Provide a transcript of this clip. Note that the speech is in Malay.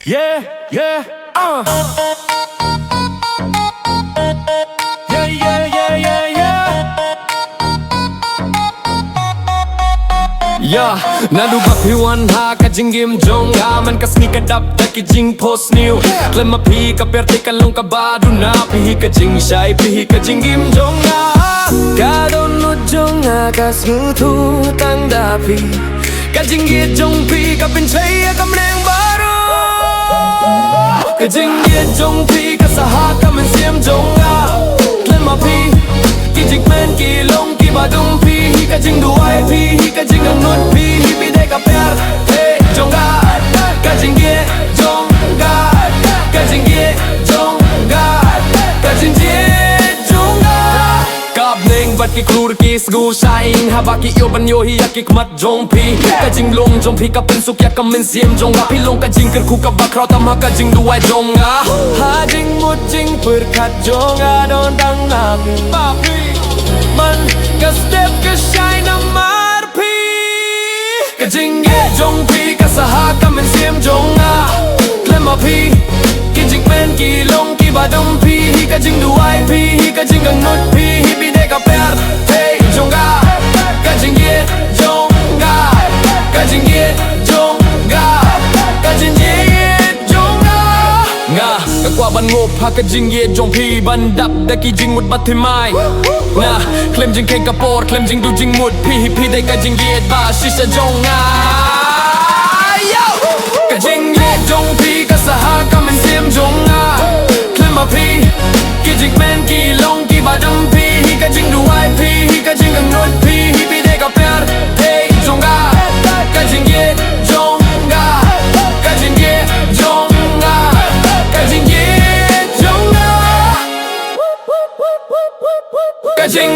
Yeah, yeah, yeah, yeah, yeah, yeah, yeah. Yeah, nadu bakhiwan ha ka jingim jonga man ka sneak up ta ki jing post new klem phi ka perte ka long ka badu na phi ka jing shai phi ka jingim jonga ka don no jonga ka smutu tang da phi ka jingye jong phi ka pin chai ka mreng baru ka jingye jong phi ka saha ka men sim jonga klem phi ki jing men ki long ki badum phi ka jing duai phi ka jing ang not phi bi de ka pyar hey jonga ka jingye jonga ka jingye jonga ka jingye jonga kap neng bat ki klur ki sgu saing ha ba ki yo ban yo hi ki mat jong phi ka jing long jong phi ka pen suk ya ka men sim jonga phi long ka jing ker khu ka ba kraw tam ha ka jing duai jonga ha jing mut jing per khat jonga don tang na ba phi man ka step ka shine na mar phi ka jing ye jong phi ka saha ka men sim jonga klem phi ki jing men ki long ki ba dum phi ka jing duai phi ka jing ang not phi bi de ka pyar hey jonga ka jing ye jonga ka jing ye jonga ka jing ye jonga nga ka kwa ban ngop ha ka jing ye jong phi ban dap da ki jing mut bat thi mai na klem jing ken ka por klem jing du jing mut phi de ka jing ye ba shisha jonga yo ka jing ye jong phi ka saha ka men sim jonga klem phi ki jing men ki long ki ba dum phi ka jing duai phi ka jing ang not phi bi de ka pyar hey jonga ka jing ye jonga ka jing ye jonga ka jing ye jonga ka jing